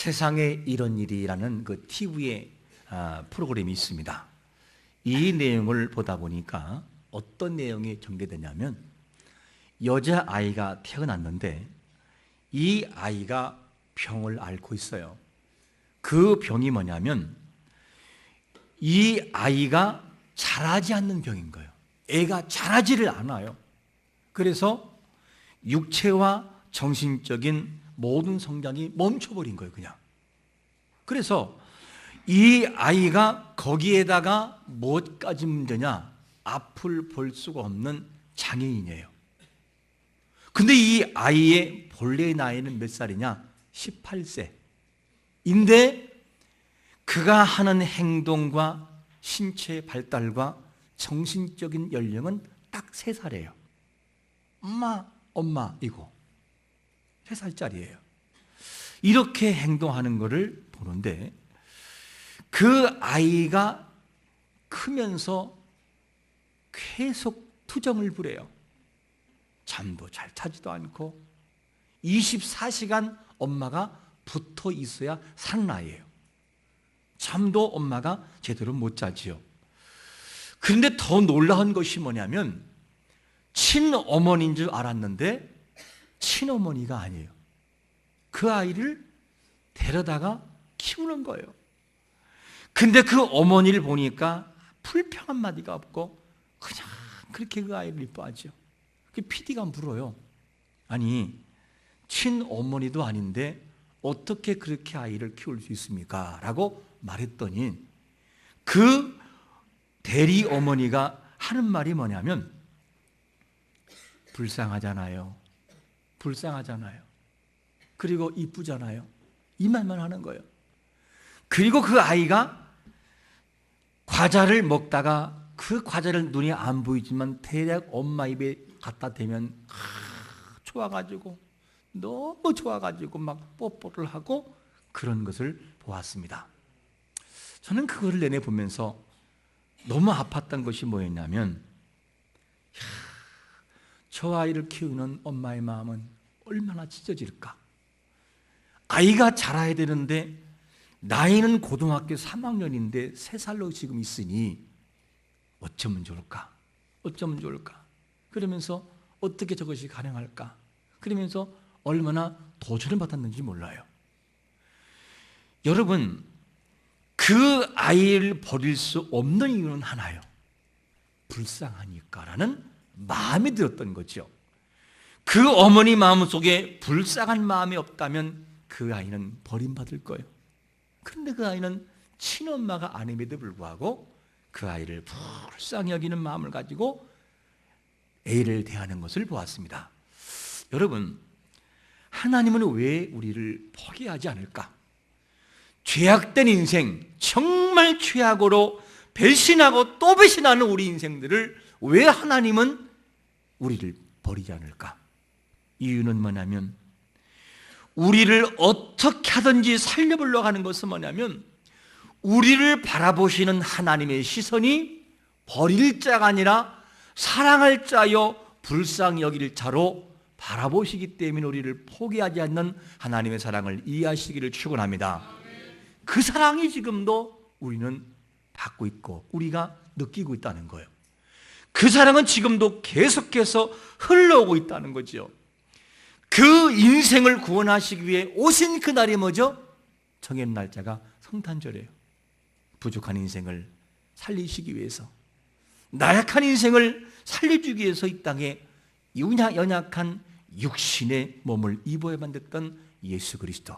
세상에 이런 일이라는 그 TV의 프로그램이 있습니다. 이 내용을 보다 보니까 어떤 내용이 전개되냐면, 여자아이가 태어났는데 이 아이가 병을 앓고 있어요. 그 병이 뭐냐면 이 아이가 자라지 않는 병인 거예요. 애가 자라지를 않아요. 그래서 육체와 정신적인 모든 성장이 멈춰버린 거예요, 그냥. 그래서 이 아이가 거기에다가 뭐까지 문제냐? 앞을 볼 수가 없는 장애인이에요. 근데 이 아이의 본래 나이는 몇 살이냐? 18세인데 그가 하는 행동과 신체 발달과 정신적인 연령은 딱 3살이에요. 엄마이고 3살짜리예요. 이렇게 행동하는 것을 보는데 그 아이가 크면서 계속 투정을 부려요. 잠도 잘 자지도 않고 24시간 엄마가 붙어 있어야 사는 아이예요. 잠도 엄마가 제대로 못 자지요. 그런데 더 놀라운 것이 뭐냐면 친어머니인 줄 알았는데 친어머니가 아니에요. 그 아이를 데려다가 키우는 거예요. 근데 그 어머니를 보니까 불평 한마디가 없고 그냥 그렇게 그 아이를 이뻐하죠. 그 PD가 물어요. 아니, 친어머니도 아닌데 어떻게 그렇게 아이를 키울 수 있습니까? 라고 말했더니 그 대리 어머니가 하는 말이 뭐냐면 불쌍하잖아요. 그리고 이쁘잖아요. 이 말만 하는 거예요. 그리고 그 아이가 과자를 먹다가 그 과자를 눈에 안 보이지만 대략 엄마 입에 갖다 대면 좋아가지고 너무 좋아가지고 막 뽀뽀를 하고 그런 것을 보았습니다. 저는 그거를 내내 보면서 너무 아팠던 것이 뭐였냐면 저 아이를 키우는 엄마의 마음은 얼마나 찢어질까. 아이가 자라야 되는데 나이는 고등학교 3학년인데 3살로 지금 있으니 어쩌면 좋을까? 그러면서 어떻게 저것이 가능할까? 그러면서 얼마나 도전을 받았는지 몰라요. 여러분, 그 아이를 버릴 수 없는 이유는 하나요. 불쌍하니까라는 마음이 들었던 거죠. 그 어머니 마음속에 불쌍한 마음이 없다면 그 아이는 버림받을 거예요. 그런데 그 아이는 친엄마가 아님에도 불구하고 그 아이를 불쌍히 여기는 마음을 가지고 애를 대하는 것을 보았습니다. 여러분, 하나님은 왜 우리를 포기하지 않을까? 죄악된 인생, 정말 죄악으로 배신하고 또 배신하는 우리 인생들을 왜 하나님은 우리를 버리지 않을까? 이유는 뭐냐면 우리를 어떻게 하든지 살려보려고 하는 것은 뭐냐면 우리를 바라보시는 하나님의 시선이 버릴 자가 아니라 사랑할 자여 불쌍히 여길 자로 바라보시기 때문에 우리를 포기하지 않는 하나님의 사랑을 이해하시기를 축원합니다. 그 사랑이 지금도 우리는 받고 있고 우리가 느끼고 있다는 거예요. 그 사랑은 지금도 계속해서 흘러오고 있다는 거죠. 그 인생을 구원하시기 위해 오신 그날이 뭐죠? 정한 날짜가 성탄절이에요. 부족한 인생을 살리시기 위해서, 나약한 인생을 살려주기 위해서 이 땅에 연약한 육신의 몸을 입어야만 됐던 예수 그리스도,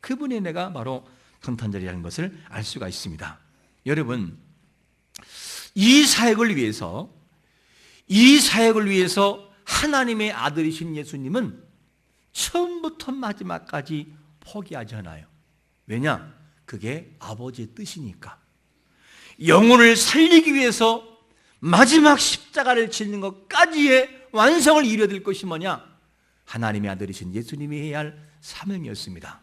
그분의 은혜가 바로 성탄절이라는 것을 알 수가 있습니다. 여러분, 이 사역을 위해서 하나님의 아들이신 예수님은 처음부터 마지막까지 포기하지 않아요. 왜냐? 그게 아버지의 뜻이니까. 영혼을 살리기 위해서 마지막 십자가를 지는 것까지의 완성을 이루어질 것이 뭐냐? 하나님의 아들이신 예수님이 해야 할 사명이었습니다.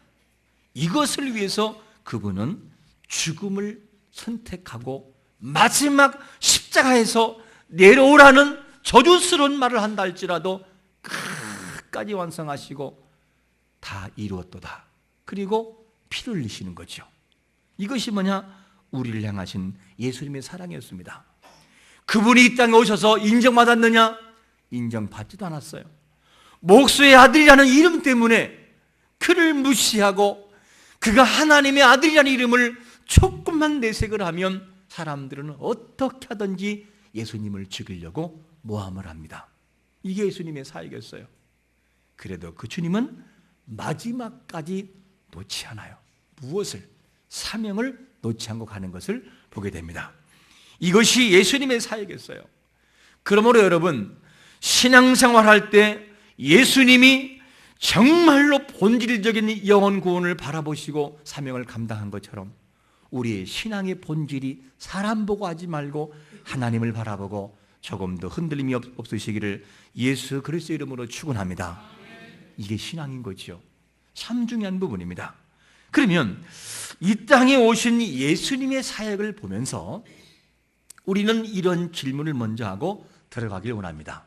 이것을 위해서 그분은 죽음을 선택하고 마지막 십자가에서 내려오라는 저주스러운 말을 한다 할지라도 끝까지 완성하시고 다 이루었도다. 그리고 피를 흘리시는 거죠. 이것이 뭐냐? 우리를 향하신 예수님의 사랑이었습니다. 그분이 이 땅에 오셔서 인정받았느냐? 인정받지도 않았어요. 목수의 아들이라는 이름 때문에 그를 무시하고 그가 하나님의 아들이라는 이름을 조금만 내색을 하면 사람들은 어떻게 하든지 예수님을 죽이려고 모함을 합니다. 이게 예수님의 사역이었어요. 그래도 그 주님은 마지막까지 놓지 않아요. 무엇을? 사명을 놓지 않고 가는 것을 보게 됩니다. 이것이 예수님의 사역이었어요. 그러므로 여러분, 신앙생활할 때 예수님이 정말로 본질적인 영혼 구원을 바라보시고 사명을 감당한 것처럼 우리의 신앙의 본질이 사람 보고 하지 말고 하나님을 바라보고 조금 더 흔들림이 없으시기를 예수 그리스도의 이름으로 축원합니다. 이게 신앙인 거죠. 참 중요한 부분입니다. 그러면 이 땅에 오신 예수님의 사역을 보면서 우리는 이런 질문을 먼저 하고 들어가길 원합니다.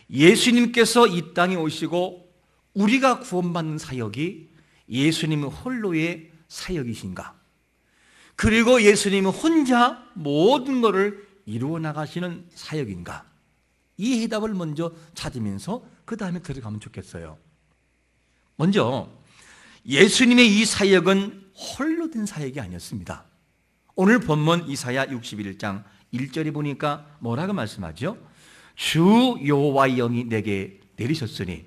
예수님께서 이 땅에 오시고 우리가 구원받는 사역이 예수님 홀로의 사역이신가? 그리고 예수님은 혼자 모든 것을 이루어 나가시는 사역인가? 이 해답을 먼저 찾으면서 그 다음에 들어가면 좋겠어요. 먼저 예수님의 이 사역은 홀로 된 사역이 아니었습니다. 오늘 본문 이사야 61장 1절에 보니까 뭐라고 말씀하죠? 주 여호와의 영이 내게 내리셨으니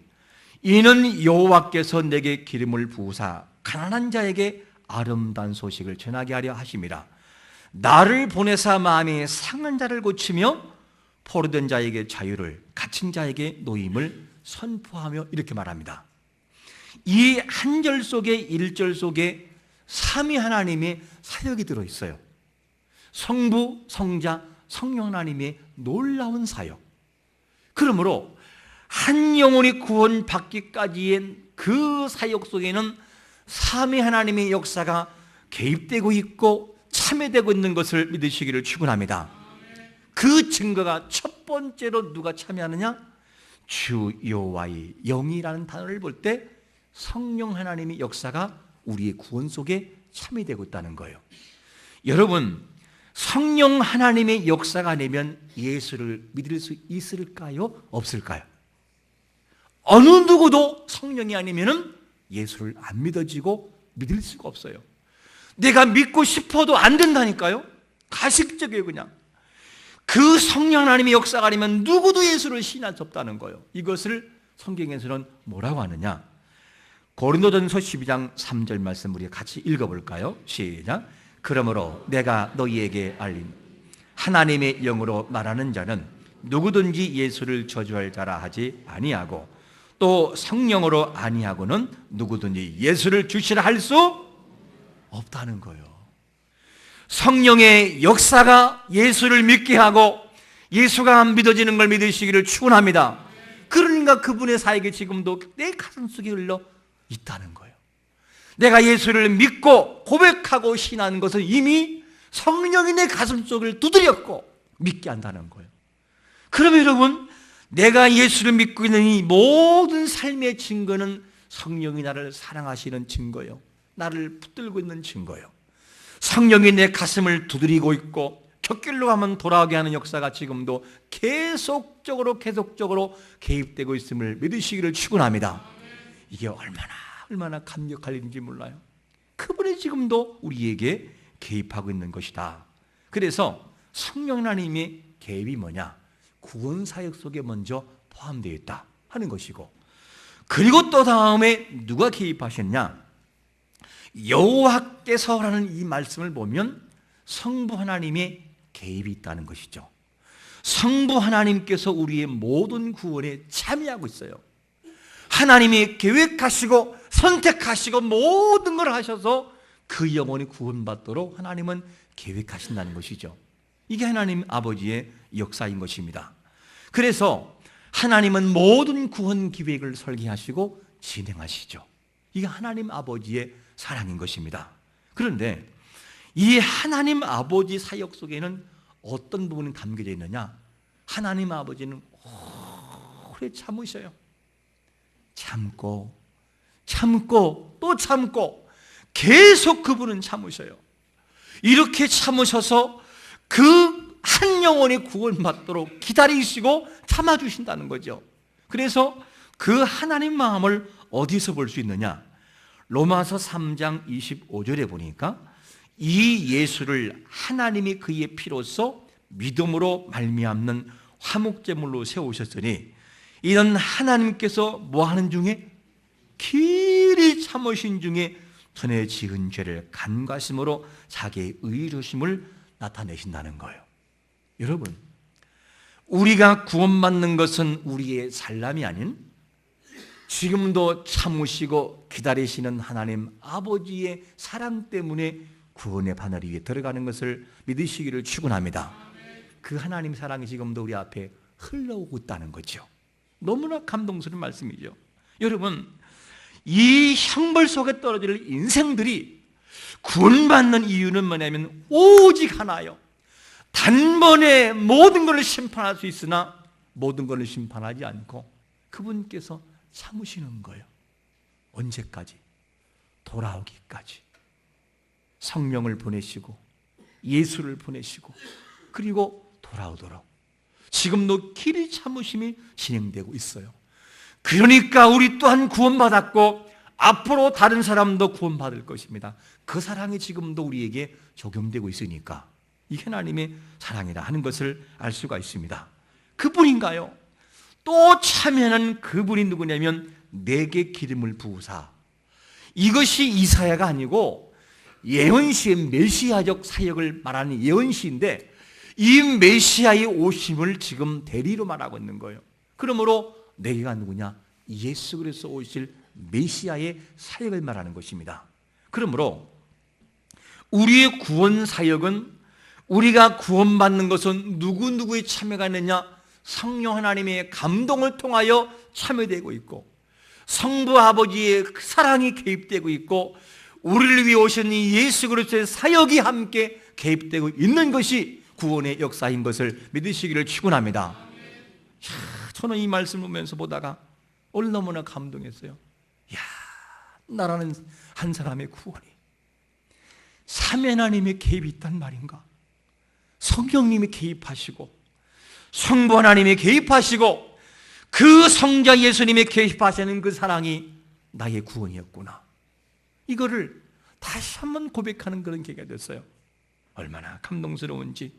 이는 여호와께서 내게 기름을 부으사 가난한 자에게 아름다운 소식을 전하게 하려 하심이라. 나를 보내사 마음이 상한 자를 고치며 포로된 자에게 자유를, 갇힌 자에게 노임을 선포하며 이렇게 말합니다. 이 한 절 속에 1절 속에 삼위 하나님의 사역이 들어있어요. 성부, 성자, 성령 하나님의 놀라운 사역. 그러므로 한 영혼이 구원받기까지의 그 사역 속에는 삼위 하나님의 역사가 개입되고 있고 참여되고 있는 것을 믿으시기를 축원합니다. 그 증거가 첫 번째로 누가 참여하느냐? 주 여호와의 영이라는 단어를 볼 때 성령 하나님의 역사가 우리의 구원 속에 참여되고 있다는 거예요. 여러분, 성령 하나님의 역사가 아니면 예수를 믿을 수 있을까요? 없을까요? 어느 누구도 성령이 아니면 예수를 안 믿어지고 믿을 수가 없어요. 내가 믿고 싶어도 안 된다니까요. 가식적이에요. 그냥 그 성령 하나님의 역사가 아니면 누구도 예수를 신할 수 없다는 거예요. 이것을 성경에서는 뭐라고 하느냐? 고린도전서 12장 3절 말씀 우리 같이 읽어볼까요? 시작. 그러므로 내가 너희에게 알린 하나님의 영으로 말하는 자는 누구든지 예수를 저주할 자라 하지 아니하고 또 성령으로 아니하고는 누구든지 예수를 주시라 할 수 없다는 거예요. 성령의 역사가 예수를 믿게 하고 예수가 안 믿어지는 걸 믿으시기를 축원합니다. 그러니까 그분의 사역이 지금도 내 가슴 속에 흘러 있다는 거예요. 내가 예수를 믿고 고백하고 신하는 것은 이미 성령이 내 가슴 속을 두드렸고 믿게 한다는 거예요. 그러면 여러분, 내가 예수를 믿고 있는 이 모든 삶의 증거는 성령이 나를 사랑하시는 증거예요. 나를 붙들고 있는 증거예요. 성령이 내 가슴을 두드리고 있고 곁길로 가면 돌아오게 하는 역사가 지금도 계속적으로 개입되고 있음을 믿으시기를 축원합니다. 이게 얼마나 감격할 일인지 몰라요. 그분이 지금도 우리에게 개입하고 있는 것이다. 그래서 성령 하나님의 개입이 뭐냐? 구원사역 속에 먼저 포함되어 있다 하는 것이고, 그리고 또 다음에 누가 개입하셨냐? 여호와께서라는 이 말씀을 보면 성부 하나님의 개입이 있다는 것이죠. 성부 하나님께서 우리의 모든 구원에 참여하고 있어요. 하나님이 계획하시고 선택하시고 모든 걸 하셔서 그 영혼이 구원받도록 하나님은 계획하신다는 것이죠. 이게 하나님 아버지의 역사인 것입니다. 그래서 하나님은 모든 구원 기획을 설계하시고 진행하시죠. 이게 하나님 아버지의 사랑인 것입니다. 그런데 이 하나님 아버지 사역 속에는 어떤 부분이 담겨져 있느냐? 하나님 아버지는 오래 참으셔요. 참고 또 참고 계속 그분은 참으셔요. 이렇게 참으셔서 그 한 영혼이 구원받도록 기다리시고 참아주신다는 거죠. 그래서 그 하나님 마음을 어디서 볼 수 있느냐? 로마서 3장 25절에 보니까 이 예수를 하나님이 그의 피로써 믿음으로 말미암는 화목제물로 세우셨으니 이는 하나님께서 뭐하는 중에? 길이 참으신 중에 전에 지은 죄를 간과심으로 자기의 의로심을 나타내신다는 거예요. 여러분, 우리가 구원받는 것은 우리의 잘남이 아닌 지금도 참으시고 기다리시는 하나님 아버지의 사랑 때문에 구원의 바늘 위에 들어가는 것을 믿으시기를 축원합니다. 그 하나님 사랑이 지금도 우리 앞에 흘러오고 있다는 거죠. 너무나 감동스러운 말씀이죠. 여러분, 이 형벌 속에 떨어질 인생들이 구원받는 이유는 뭐냐면 오직 하나요. 단번에 모든 것을 심판할 수 있으나 모든 것을 심판하지 않고 그분께서 참으시는 거예요. 언제까지? 돌아오기까지. 성령을 보내시고 예수를 보내시고 그리고 돌아오도록 지금도 길이 참으심이 진행되고 있어요. 그러니까 우리 또한 구원받았고 앞으로 다른 사람도 구원받을 것입니다. 그 사랑이 지금도 우리에게 적용되고 있으니까 이 하나님의 사랑이라 하는 것을 알 수가 있습니다. 그분인가요? 또 참여하는 그분이 누구냐면 내게 기름을 부으사. 이것이 이사야가 아니고 예언시의 메시아적 사역을 말하는 예언시인데 이 메시아의 오심을 지금 대리로 말하고 있는 거예요. 그러므로 내가 누구냐? 예수 그리스도 오실 메시아의 사역을 말하는 것입니다. 그러므로 우리의 구원 사역은 우리가 구원받는 것은 누구누구의 참여가 있느냐? 성령 하나님의 감동을 통하여 참여되고 있고 성부 아버지의 사랑이 개입되고 있고 우리를 위해 오신 이 예수 그리스도의 사역이 함께 개입되고 있는 것이 구원의 역사인 것을 믿으시기를 축원합니다. 저는 이 말씀을 보면서 보다가 오늘 너무나 감동했어요. 야, 나라는 한 사람의 구원이 삼위 하나님의 개입이 있단 말인가? 성령님이 개입하시고 성부 하나님이 개입하시고 그 성자 예수님이 개입하시는 그 사랑이 나의 구원이었구나. 이거를 다시 한번 고백하는 그런 계기가 됐어요. 얼마나 감동스러운지.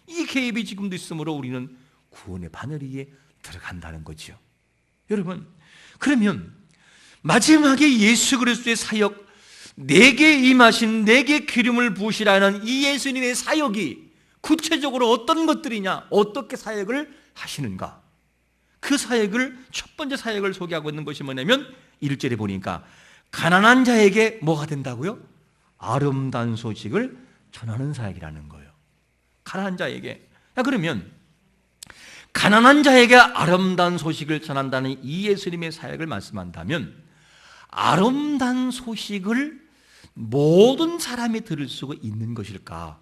이 개입이 지금도 있으므로 우리는 구원의 바늘 위에 들어간다는 거죠. 여러분, 그러면 마지막에 예수 그리스도의 사역, 내게 임하신 내게 기름을 부으시라는 이 예수님의 사역이 구체적으로 어떤 것들이냐, 어떻게 사역을 하시는가? 그 사역을, 첫 번째 사역을 소개하고 있는 것이 뭐냐면 1절에 보니까 가난한 자에게 뭐가 된다고요? 아름다운 소식을 전하는 사역이라는 거예요. 가난한 자에게. 그러면 가난한 자에게 아름다운 소식을 전한다는 이 예수님의 사역을 말씀한다면 아름다운 소식을 모든 사람이 들을 수가 있는 것일까?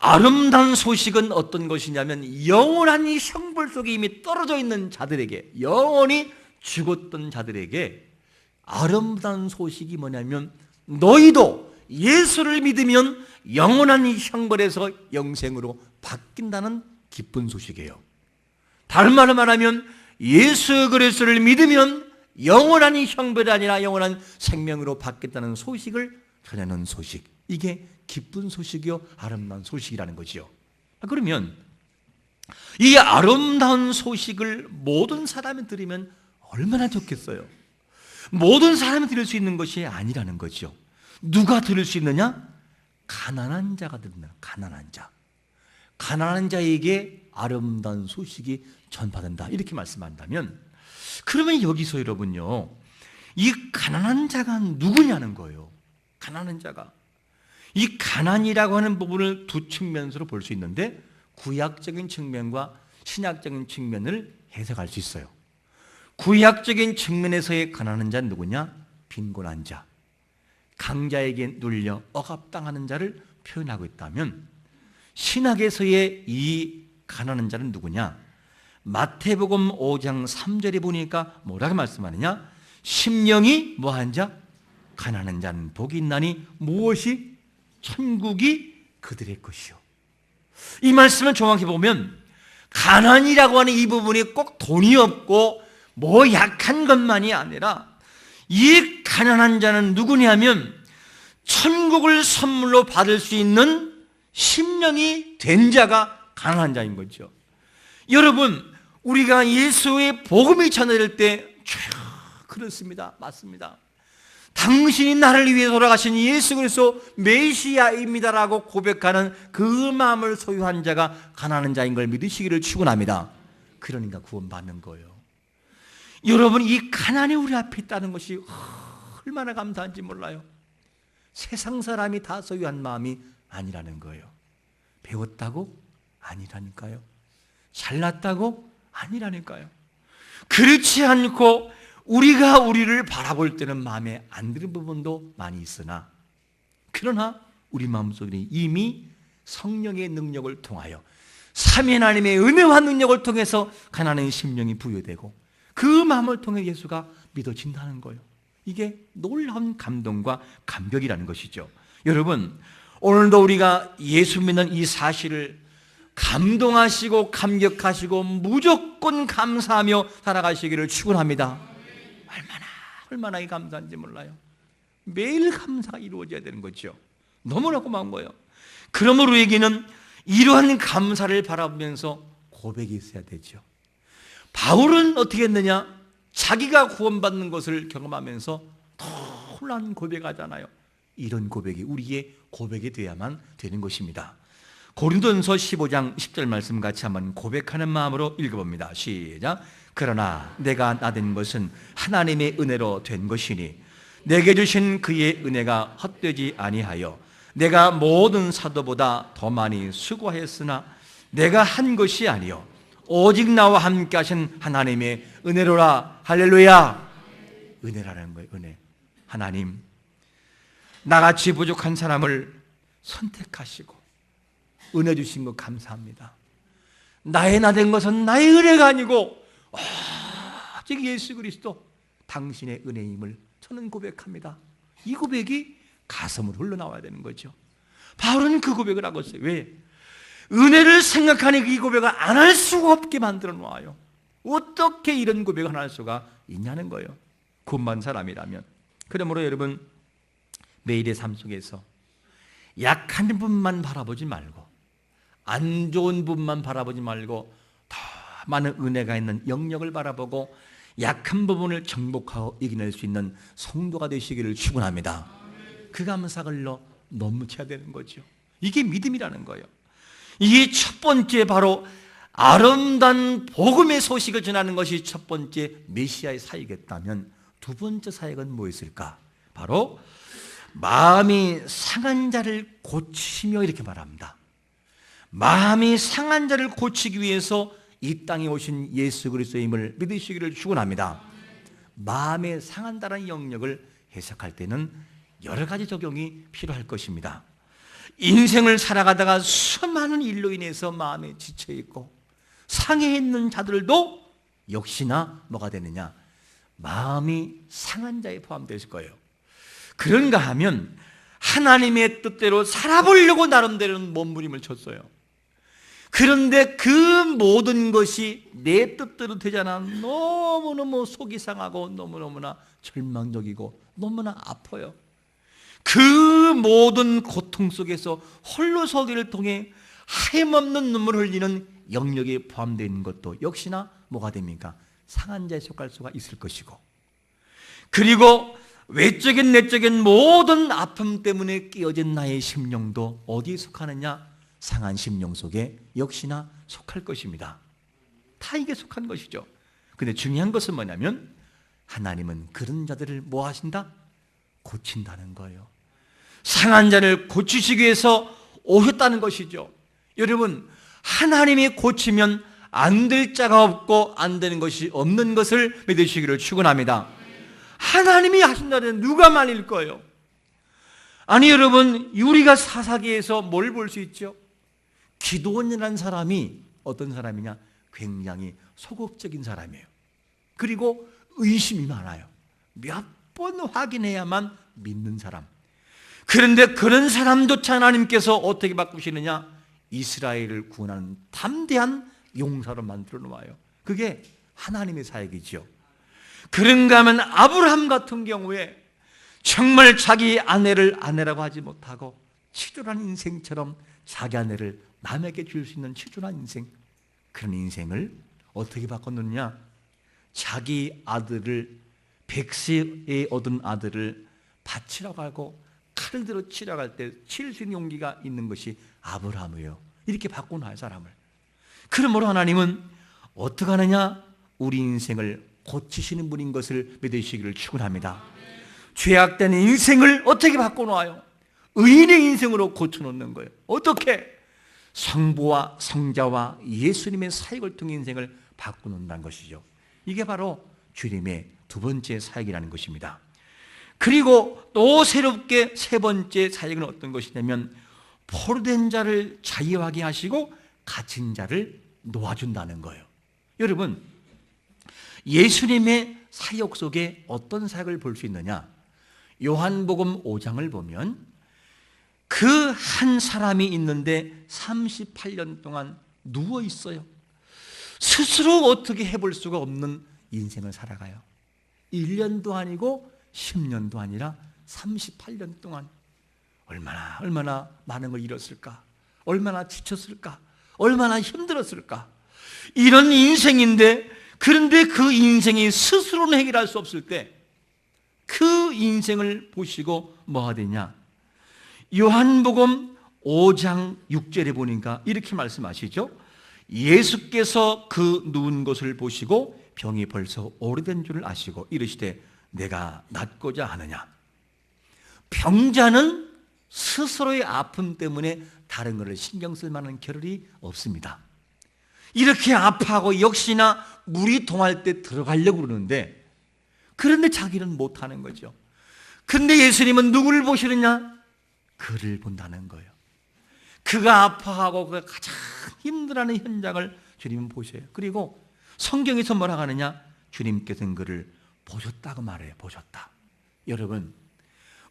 아름다운 소식은 어떤 것이냐면 영원한 이 형벌 속에 이미 떨어져 있는 자들에게, 영원히 죽었던 자들에게 아름다운 소식이 뭐냐면 너희도 예수를 믿으면 영원한 이 형벌에서 영생으로 바뀐다는 기쁜 소식이에요. 다른 말로 말하면 예수 그리스도를 믿으면 영원한 이 형벌이 아니라 영원한 생명으로 바뀌었다는 소식을 전하는 소식. 이게 기쁜 소식이요 아름다운 소식이라는 거지요. 그러면 이 아름다운 소식을 모든 사람이 들으면 얼마나 좋겠어요. 모든 사람이 들을 수 있는 것이 아니라는 거죠. 누가 들을 수 있느냐? 가난한 자가 듣는다. 가난한 자. 가난한 자에게 아름다운 소식이 전파된다. 이렇게 말씀한다면 그러면 여기서 여러분요, 이 가난한 자가 누구냐는 거예요. 가난한 자가. 이 가난이라고 하는 부분을 두 측면으로 볼 수 있는데 구약적인 측면과 신약적인 측면을 해석할 수 있어요. 구약적인 측면에서의 가난한 자는 누구냐? 빈곤한 자, 강자에게 눌려 억압당하는 자를 표현하고 있다면 신약에서의 이 가난한 자는 누구냐? 마태복음 5장 3절에 보니까 뭐라고 말씀하느냐? 심령이 뭐한 자? 가난한 자는 복이 있나니 무엇이? 천국이 그들의 것이요. 이 말씀을 정확히 보면 가난이라고 하는 이 부분이 꼭 돈이 없고 뭐 약한 것만이 아니라 이 가난한 자는 누구냐면 천국을 선물로 받을 수 있는 심령이 된 자가 가난한 자인 거죠. 여러분, 우리가 예수의 복음이 전해질 때 그렇습니다. 맞습니다. 당신이 나를 위해 돌아가신 예수 그리스도 메시아입니다라고 고백하는 그 마음을 소유한 자가 가난한 자인 걸 믿으시기를 축원합니다. 그러니까 구원받는 거예요. 여러분, 이 가난이 우리 앞에 있다는 것이 얼마나 감사한지 몰라요. 세상 사람이 다 소유한 마음이 아니라는 거예요. 배웠다고? 아니라니까요. 잘났다고? 아니라니까요. 그렇지 않고 우리가 우리를 바라볼 때는 마음에 안 드는 부분도 많이 있으나, 그러나 우리 마음속에 이미 성령의 능력을 통하여 삼위 하나님의 은혜와 능력을 통해서 가난한 심령이 부여되고 그 마음을 통해 예수가 믿어진다는 거예요. 이게 놀라운 감동과 감격이라는 것이죠. 여러분, 오늘도 우리가 예수 믿는 이 사실을 감동하시고 감격하시고 무조건 감사하며 살아가시기를 축원합니다. 얼마나 이 감사한지 몰라요. 매일 감사가 이루어져야 되는 거죠. 너무나 고마운 거예요. 그러므로 우리에게는 이러한 감사를 바라보면서 고백이 있어야 되죠. 바울은 어떻게 했느냐? 자기가 구원받는 것을 경험하면서 놀라운 고백하잖아요. 이런 고백이 우리의 고백이 되어야만 되는 것입니다. 고린도전서 15장 10절 말씀 같이 한번 고백하는 마음으로 읽어봅니다. 시작. 그러나 내가 나된 것은 하나님의 은혜로 된 것이니 내게 주신 그의 은혜가 헛되지 아니하여 내가 모든 사도보다 더 많이 수고하였으나 내가 한 것이 아니요 오직 나와 함께 하신 하나님의 은혜로라. 할렐루야. 은혜라는 거예요. 은혜. 하나님, 나같이 부족한 사람을 선택하시고 은혜 주신 것 감사합니다. 나의 나된 것은 나의 은혜가 아니고 오직 예수 그리스도 당신의 은혜임을 저는 고백합니다. 이 고백이 가슴으로 흘러나와야 되는 거죠. 바울은 그 고백을 하고 있어요. 왜? 은혜를 생각하니 이 고백을 안 할 수가 없게 만들어 놓아요. 어떻게 이런 고백을 안 할 수가 있냐는 거예요. 구원받은 사람이라면. 그러므로 여러분, 매일의 삶 속에서 약한 분만 바라보지 말고 안 좋은 분만 바라보지 말고 더 많은 은혜가 있는 영역을 바라보고 약한 부분을 정복하고 이겨낼 수 있는 성도가 되시기를 축원합니다. 그 감사글로 넘쳐야 되는 거죠. 이게 믿음이라는 거예요. 이게 첫 번째 바로 아름다운 복음의 소식을 전하는 것이 첫 번째 메시아의 사역이었다면 두 번째 사역은 뭐였을까? 바로 마음이 상한 자를 고치시며 이렇게 말합니다. 마음이 상한 자를 고치기 위해서 이 땅에 오신 예수 그리스도임을 믿으시기를 축원합니다. 마음에 상한다는 영역을 해석할 때는 여러 가지 적용이 필요할 것입니다. 인생을 살아가다가 수많은 일로 인해서 마음에 지쳐있고 상해 있는 자들도 역시나 뭐가 되느냐? 마음이 상한 자에 포함되어 있을 거예요. 그런가 하면 하나님의 뜻대로 살아보려고 나름대로는 몸부림을 쳤어요. 그런데 그 모든 것이 내 뜻대로 되잖아. 너무너무 속이 상하고 너무너무나 절망적이고 너무나 아파요. 그 모든 고통 속에서 홀로 서기를 통해 하염없는 눈물을 흘리는 영역에 포함되어 있는 것도 역시나 뭐가 됩니까? 상한 자에 속할 수가 있을 것이고, 그리고 외적인 내적인 모든 아픔 때문에 끼어진 나의 심령도 어디에 속하느냐? 상한 심령 속에 역시나 속할 것입니다. 다 이게 속한 것이죠. 근데 중요한 것은 뭐냐면 하나님은 그런 자들을 뭐 하신다? 고친다는 거예요. 상한 자를 고치시기 위해서 오셨다는 것이죠. 여러분, 하나님이 고치면 안 될 자가 없고 안 되는 것이 없는 것을 믿으시기를 축원합니다. 하나님이 하신다는 누가 말릴 거예요? 아니 여러분, 우리가 사사기에서 뭘 볼 수 있죠? 기도원이라는 사람이 어떤 사람이냐? 굉장히 소극적인 사람이에요. 그리고 의심이 많아요. 몇 번 확인해야만 믿는 사람. 그런데 그런 사람조차 하나님께서 어떻게 바꾸시느냐? 이스라엘을 구원하는 담대한 용사로 만들어 놓아요. 그게 하나님의 사역이죠. 그런가 하면 아브라함 같은 경우에 정말 자기 아내를 아내라고 하지 못하고 치졸한 인생처럼 자기 아내를 남에게 줄 수 있는 치졸한 인생, 그런 인생을 어떻게 바꿨느냐? 자기 아들을, 백세에 얻은 아들을 바치라고 하고 칼을 들어 치라고 할 때 칠 수 있는 용기가 있는 것이 아브라함이에요. 이렇게 바꿔놔요, 사람을. 그러므로 하나님은 어떻게 하느냐? 우리 인생을 고치시는 분인 것을 믿으시기를 축원합니다. 죄악된 인생을 어떻게 바꿔놓아요? 의인의 인생으로 고쳐놓는 거예요. 어떻게? 성부와 성자와 예수님의 사역을 통해 인생을 바꿔놓는다는 것이죠. 이게 바로 주님의 두 번째 사역이라는 것입니다. 그리고 또 새롭게 세 번째 사역은 어떤 것이냐면 포로된 자를 자유하게 하시고 갇힌 자를 놓아준다는 거예요. 여러분, 예수님의 사역 속에 어떤 사역을 볼 수 있느냐? 요한복음 5장을 보면 그 한 사람이 있는데 38년 동안 누워 있어요. 스스로 어떻게 해볼 수가 없는 인생을 살아가요. 1년도 아니고 10년도 아니라 38년 동안 얼마나 많은 걸 잃었을까? 얼마나 지쳤을까? 얼마나 힘들었을까? 이런 인생인데, 그런데 그 인생이 스스로는 해결할 수 없을 때 그 인생을 보시고 뭐가 되냐? 요한복음 5장 6절에 보니까 이렇게 말씀하시죠. 예수께서 그 누운 것을 보시고 병이 벌써 오래된 줄을 아시고 이르시되 내가 낫고자 하느냐. 병자는 스스로의 아픔 때문에 다른 것을 신경 쓸 만한 겨를이 없습니다. 이렇게 아파하고 역시나 물이 동할 때 들어가려고 그러는데, 그런데 자기는 못하는 거죠. 근데 예수님은 누구를 보시느냐? 그를 본다는 거예요. 그가 아파하고 그가 가장 힘들어하는 현장을 주님은 보셔요. 그리고 성경에서 뭐라고 하느냐? 주님께서는 그를 보셨다고 말해요. 보셨다. 여러분,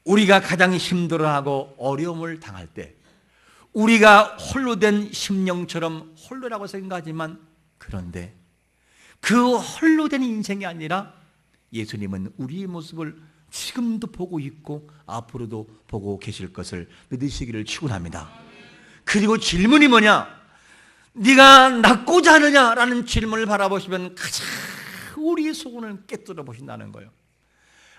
우리가 가장 힘들어하고 어려움을 당할 때 우리가 홀로 된 심령처럼 홀로라고 생각하지만, 그런데 그 홀로 된 인생이 아니라 예수님은 우리의 모습을 지금도 보고 있고 앞으로도 보고 계실 것을 믿으시기를 축원합니다. 그리고 질문이 뭐냐? 네가 낫고자 하느냐라는 질문을 바라보시면 가장 우리의 소원을 깨뜨려 보신다는 거예요.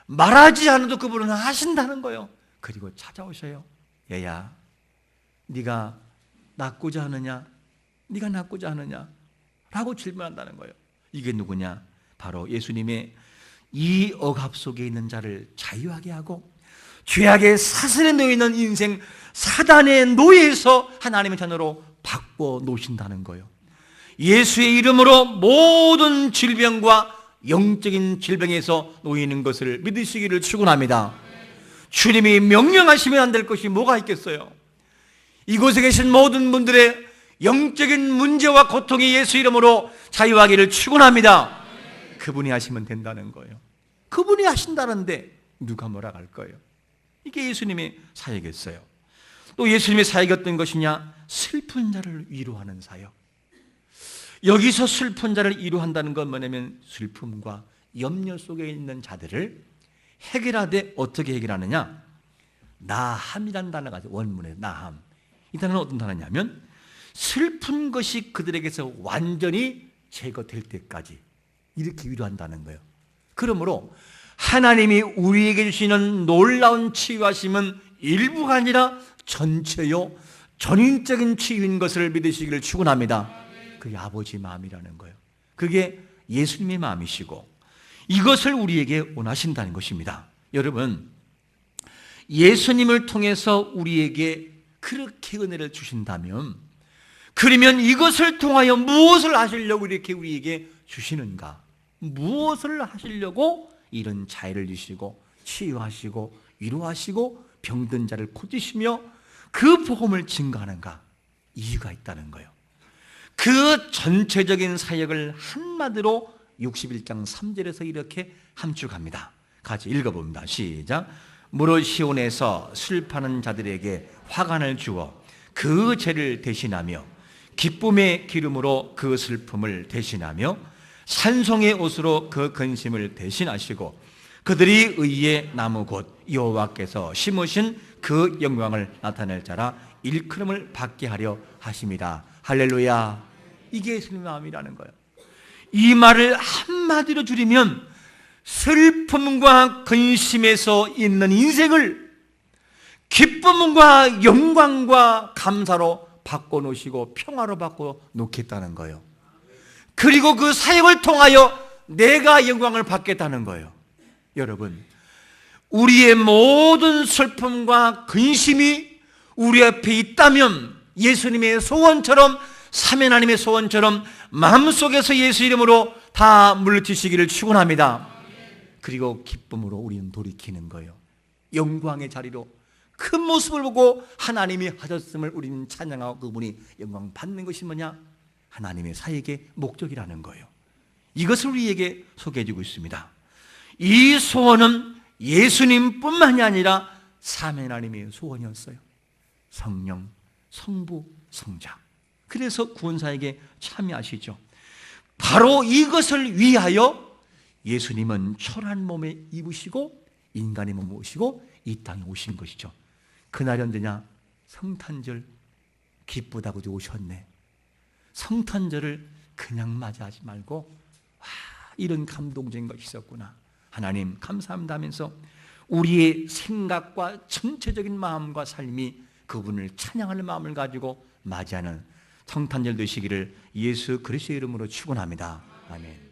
말하지 않아도 그분은 하신다는 거예요. 그리고 찾아오셔요. 얘야, 네가 낫고자 하느냐? 네가 낫고자 하느냐? 라고 질문한다는 거예요. 이게 누구냐? 바로 예수님의 이 억압 속에 있는 자를 자유하게 하고 죄악의 사슬에 놓여 있는 인생, 사단의 노예에서 하나님의 자녀로 바꿔 놓으신다는 거예요. 예수의 이름으로 모든 질병과 영적인 질병에서 놓이는 것을 믿으시기를 축원합니다. 주님이 명령하시면 안 될 것이 뭐가 있겠어요? 이곳에 계신 모든 분들의 영적인 문제와 고통이 예수 이름으로 자유하기를 축원합니다. 그분이 하시면 된다는 거예요. 그분이 하신다는데 누가 뭐라 할 거예요? 이게 예수님의 사역이었어요. 또 예수님의 사역이 어떤 것이냐? 슬픈 자를 위로하는 사역. 여기서 슬픈 자를 위로한다는 건 뭐냐면 슬픔과 염려 속에 있는 자들을 해결하되, 어떻게 해결하느냐? 나함이라는 단어가 원문에 나함. 이 단어는 어떤 단어냐면 슬픈 것이 그들에게서 완전히 제거될 때까지 이렇게 위로한다는 거예요. 그러므로 하나님이 우리에게 주시는 놀라운 치유하심은 일부가 아니라 전체요, 전인적인 치유인 것을 믿으시기를 축원합니다. 그게 아버지 마음이라는 거예요. 그게 예수님의 마음이시고 이것을 우리에게 원하신다는 것입니다. 여러분, 예수님을 통해서 우리에게 그렇게 은혜를 주신다면, 그러면 이것을 통하여 무엇을 하시려고 이렇게 우리에게 주시는가? 무엇을 하시려고 이런 자애를 주시고 치유하시고 위로하시고 병든 자를 고치시며 그 복음을 증거하는가? 이유가 있다는 거예요. 그 전체적인 사역을 한마디로 61장 3절에서 이렇게 함축합니다. 같이 읽어봅니다. 시작. 무릇 시온에서 슬퍼하는 자들에게 화관을 주어 그 죄를 대신하며 기쁨의 기름으로 그 슬픔을 대신하며 산송의 옷으로 그 근심을 대신하시고 그들이 의의 나무 곧 여호와께서 심으신 그 영광을 나타낼 자라 일컬음을 받게 하려 하십니다. 할렐루야. 이게 예수님의 마음이라는 거예요. 이 말을 한마디로 줄이면 슬픔과 근심에서 있는 인생을 기쁨과 영광과 감사로 바꿔놓으시고 평화로 바꿔놓겠다는 거예요. 그리고 그 사역을 통하여 내가 영광을 받겠다는 거예요. 여러분, 우리의 모든 슬픔과 근심이 우리 앞에 있다면 예수님의 소원처럼, 삼위 하나님의 소원처럼 마음속에서 예수 이름으로 다 물리치시기를 축원합니다. 그리고 기쁨으로 우리는 돌이키는 거예요. 영광의 자리로 큰 모습을 보고 하나님이 하셨음을 우리는 찬양하고 그분이 영광 받는 것이 뭐냐? 하나님의 사역의 목적이라는 거예요. 이것을 우리에게 소개해 주고 있습니다. 이 소원은 예수님뿐만이 아니라 삼위 하나님의 소원이었어요. 성령, 성부, 성자. 그래서 구원사에게 참여하시죠. 바로 이것을 위하여 예수님은 초라한 몸에 입으시고 인간의 몸을 오시고 이 땅에 오신 것이죠. 그날이 언제냐? 성탄절. 기쁘다고 오셨네. 성탄절을 그냥 맞이하지 말고 와, 이런 감동적인 것이 있었구나. 하나님 감사합니다 하면서 우리의 생각과 전체적인 마음과 삶이 그분을 찬양하는 마음을 가지고 맞이하는 성탄절 되시기를 예수 그리스도의 이름으로 축원합니다. 아멘.